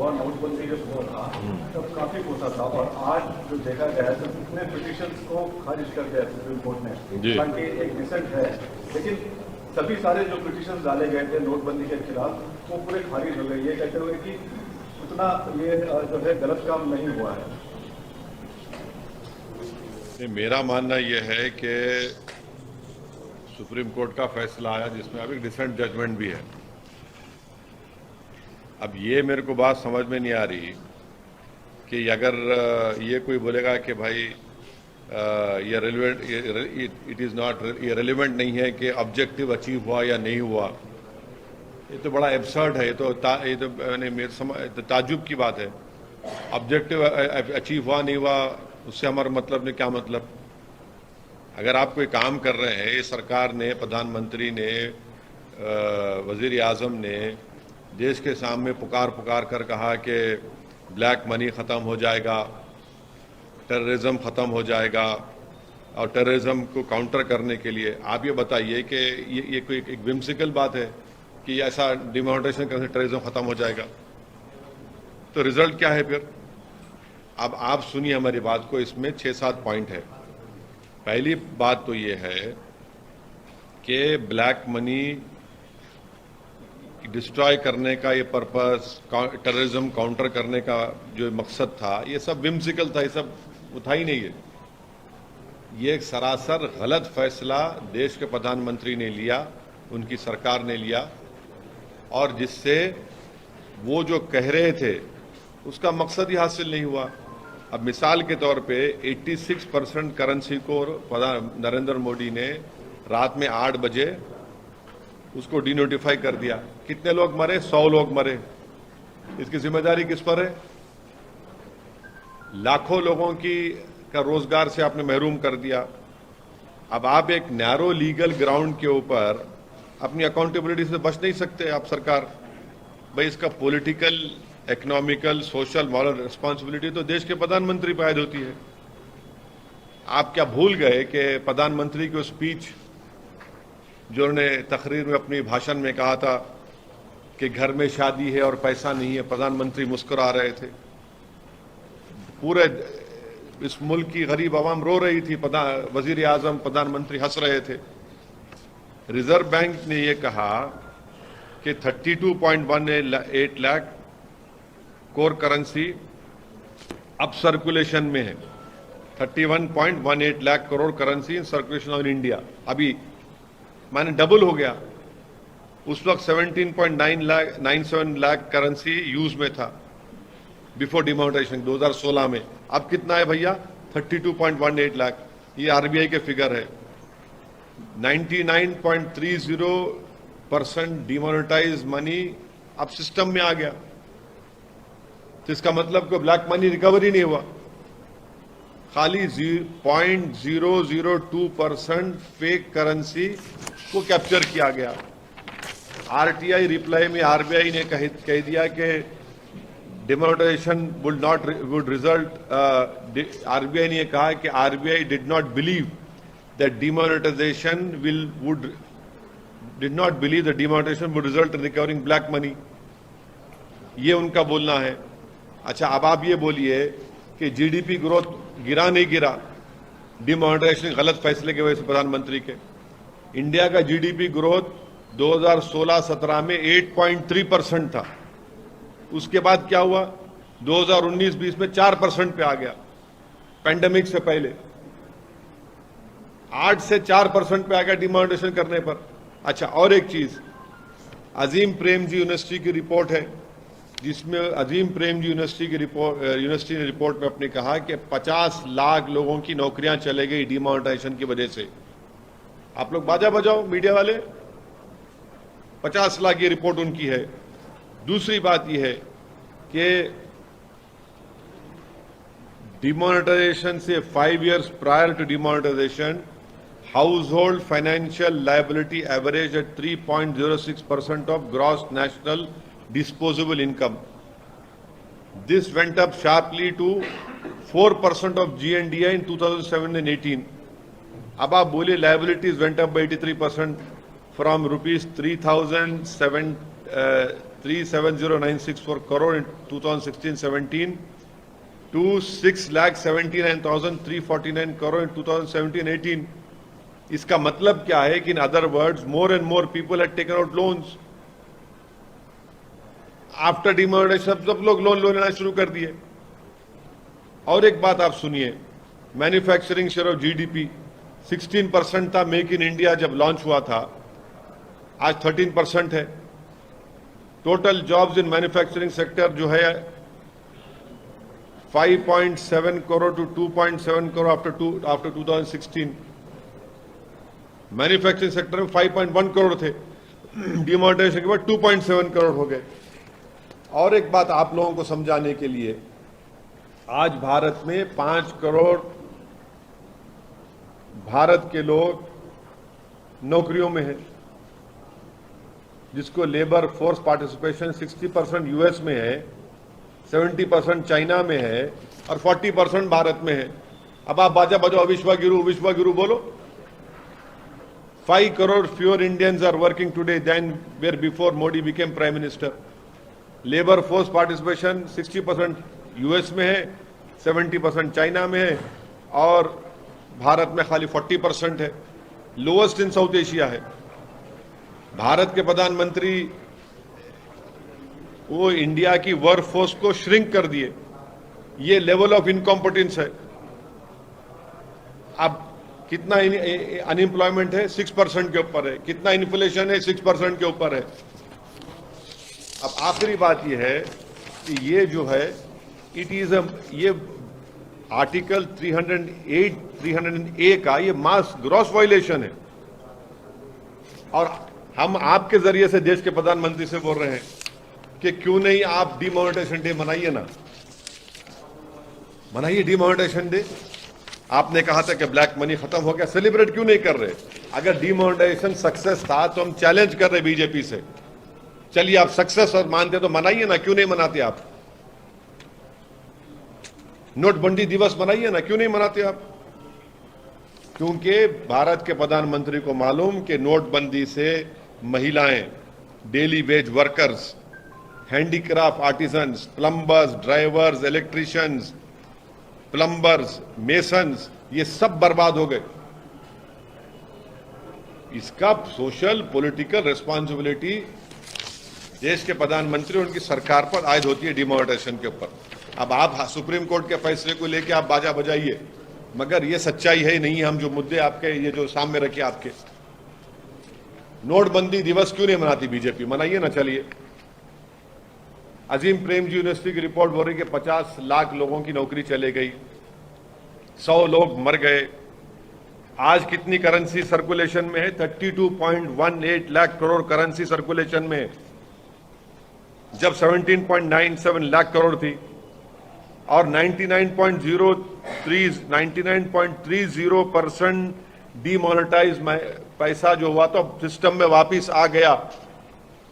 हुआ, नोटबंदी जब हुआ था तब काफी गुस्सा था, और आज जो देखा गया है तो कितने पिटिशंस को खारिज कर दिया सुप्रीम कोर्ट ने, ताकि एक डिसेंट है, लेकिन सभी सारे जो पिटिशंस डाले गए थे नोटबंदी के खिलाफ वो पूरे खारिज हो गए, ये कहते हुए कि उतना ये जो है गलत काम नहीं हुआ है। मेरा मानना यह है कि सुप्रीम कोर्ट का फैसला आया जिसमें अब एक डिसेंट जजमेंट भी है। अब ये मेरे को बात समझ में नहीं आ रही कि अगर ये कोई बोलेगा कि भाई ये रेलिवेंट, इट इज़ नॉट, ये रेलिवेंट नहीं है कि ऑब्जेक्टिव अचीव हुआ या नहीं हुआ, ये तो बड़ा एब्सर्ड है। ये तो मेरे ताज्जुब की बात है। ऑब्जेक्टिव अचीव हुआ नहीं हुआ उससे हमारा मतलब नहीं, क्या मतलब? अगर आप कोई काम कर रहे हैं, ये सरकार ने, प्रधानमंत्री ने, वजीर आज़म ने देश के सामने पुकार कर कहा कि ब्लैक मनी ख़त्म हो जाएगा, टेररिज्म ख़त्म हो जाएगा, और टेररिज्म को काउंटर करने के लिए आप ये बताइए कि ये कोई एक विम्सिकल बात है कि ऐसा डिमोनेटाइजेशन करने से टेररिज्म ख़त्म हो जाएगा? तो रिजल्ट क्या है फिर? अब आप सुनिए हमारी बात को, इसमें 6-7 पॉइंट है। पहली बात तो ये है कि ब्लैक मनी डिस्ट्रॉय करने का ये पर्पस, टेररिज्म काउंटर करने का जो मकसद था, ये सब विम्सिकल था, ये सब था ही नहीं है। ये एक सरासर गलत फैसला देश के प्रधानमंत्री ने लिया, उनकी सरकार ने लिया, और जिससे वो जो कह रहे थे उसका मकसद ही हासिल नहीं हुआ। अब मिसाल के तौर पे 86% करेंसी को नरेंद्र मोदी ने रात में 8 बजे उसको डिनोटिफाई कर दिया। कितने लोग मरे? 100 लोग मरे। इसकी जिम्मेदारी किस पर है? लाखों लोगों का रोजगार से आपने महरूम कर दिया। अब आप एक नैरो लीगल ग्राउंड के ऊपर अपनी अकाउंटेबिलिटी से बच नहीं सकते आप सरकार। भाई इसका political, economical, social, moral responsibility तो देश के प्रधानमंत्री पर आयद होती है। आप क्या भूल गए कि प्रधानमंत्री की स्पीच जो उन्होंने तकरीर में अपनी भाषण में कहा था कि घर में शादी है और पैसा नहीं है, प्रधानमंत्री मुस्कुरा रहे थे, पूरे इस मुल्क की गरीब आवाम रो रही थी, वजीर आजम, प्रधानमंत्री हंस रहे थे। रिजर्व बैंक ने यह कहा कि 32.18 लाख कोर करेंसी अब सर्कुलेशन में है। 31.18 lakh crore currency in circulation on India, अभी माने डबल हो गया। उस वक्त 17.97 लाख करेंसी यूज में था बिफोर डिमोनेटाइजेशन 2016 में। अब कितना है भैया? 32.18 लाख। ये आरबीआई के फिगर है। 99.30% डिमोनेटाइज मनी अब सिस्टम में आ गया। तो इसका मतलब कोई ब्लैक मनी रिकवरी नहीं हुआ, खाली 0.002% फेक करेंसी को कैप्चर किया गया। आरटीआई रिप्लाई में आरबीआई ने कह दिया कि डिमोनेटाइजेशन वुड रिजल्ट, आरबीआई ने कहा कि RBI did not believe that demonetisation would result in recovering black money. ये उनका बोलना है। अच्छा, अब आप ये बोलिए कि जीडीपी ग्रोथ गिरा नहीं गिरा डिमोनेटाइजेशन गलत फैसले की वजह से प्रधानमंत्री के। इंडिया का जीडीपी ग्रोथ 2016-17 में 8.3% था। उसके बाद क्या हुआ? 2019-20 में 4% पे आ गया, पैंडेमिक से पहले 8 से 4% पे आ गया डिमोनेटाइजेशन करने पर। अच्छा, और एक चीज, अजीम प्रेमजी यूनिवर्सिटी की रिपोर्ट है, जिसमें अजीम प्रेमजी यूनिवर्सिटी ने रिपोर्ट में अपने कहा कि 50 लाख लोगों की नौकरियां चले गई डिमोनेटाइजेशन की वजह से। आप लोग बाजा बजाओ मीडिया वाले, 50 लाख ये रिपोर्ट उनकी है। दूसरी बात यह है कि डिमोनेटाइजेशन से 5 years prior to demonetisation household financial liability average at 3.06% of gross national disposable income. This went up sharply to 4% of GNDI in 2007 and 18. अब आप बोले liabilities went up by 83% from rupees 3,700 370,964 crore in 2016-17 to 6,79,349 crore in 2017-18. इसका मतलब क्या है कि in other words more and more people had taken out loans after demonetisation. सब लोग लोन लेना शुरू कर दिए। और एक बात आप सुनिए, मैन्युफैक्चरिंग शेयर ऑफ जीडीपी 16% था मेक इन इंडिया जब लॉन्च हुआ था, आज 13% है। Total jobs in manufacturing sector जो है 5.7 crore two 2.7 crore after 2016। Manufacturing sector में 5.1 करोड़ थे, डिमोनेटाइजेशन के बाद 2.7 करोड़ हो गए। और एक बात आप लोगों को समझाने के लिए, आज भारत में 5 करोड़ भारत के लोग नौकरियों में हैं, जिसको लेबर फोर्स पार्टिसिपेशन 60% यूएस में है, 70% चाइना में है और 40% भारत में है। अब आप बाजा बजाओ विश्व गुरु बोलो। 5 crore fewer Indians are working today than were before Modi became Prime Minister. Labour force participation 60% US में है, 70% चाइना में है और भारत में खाली 40% है। लोएस्ट इन साउथ एशिया है। भारत के प्रधानमंत्री वो इंडिया की वर्क फोर्स को श्रिंक कर दिए। ये लेवल ऑफ इनकॉम्पिटेंस है। अब कितना अनएम्प्लॉयमेंट है? 6% के ऊपर है। कितना इन्फ्लेशन है? 6% के ऊपर है। अब आखिरी बात यह है कि ये जो है ये आर्टिकल 308 का ये मास ग्रॉस वायलेशन है। और हम आपके जरिए से देश के प्रधानमंत्री से बोल रहे हैं कि क्यों नहीं आप डिमोनेटाइजेशन डे मनाइए ना, मनाइए डिमोनेटाइजेशन डे। आपने कहा था कि ब्लैक मनी खत्म हो गया, सेलिब्रेट क्यों नहीं कर रहे? अगर डिमोनेटाइजेशन सक्सेस था तो हम चैलेंज कर रहे बीजेपी से, चलिए आप सक्सेस और मानते तो मनाइए ना, क्यों नहीं मनाते आप? नोटबंदी दिवस मनाइए ना, क्यों नहीं मनाते आप? क्योंकि भारत के प्रधानमंत्री को मालूम कि नोटबंदी से महिलाएं, daily veg workers, handicraft artisans, plumbers, drivers, electricians, plumbers, masons, ये सब बर्बाद हो गए। इसका सोशल पॉलिटिकल रिस्पॉन्सिबिलिटी देश के प्रधानमंत्री और उनकी सरकार पर आयद होती है डिमोनेटाइजेशन के ऊपर। अब आप सुप्रीम कोर्ट के फैसले को लेकर आप बाजा बजाइए, मगर ये सच्चाई है नहीं। हम जो मुद्दे आपके ये जो सामने रखे आपके, नोटबंदी दिवस क्यों नहीं मनाती बीजेपी? मनाइए ना। चलिए, अजीम प्रेमजी यूनिवर्सिटी की रिपोर्ट बोल रही कि 50 लाख लोगों की नौकरी चले गई, 100 लोग मर गए। आज कितनी करेंसी सर्कुलेशन में है? 32.18 लाख करोड़ करेंसी सर्कुलेशन में, जब 17.97 लाख करोड़ थी। और 99.30% डीमोनेटाइज पैसा जो हुआ तो सिस्टम में वापिस आ गया।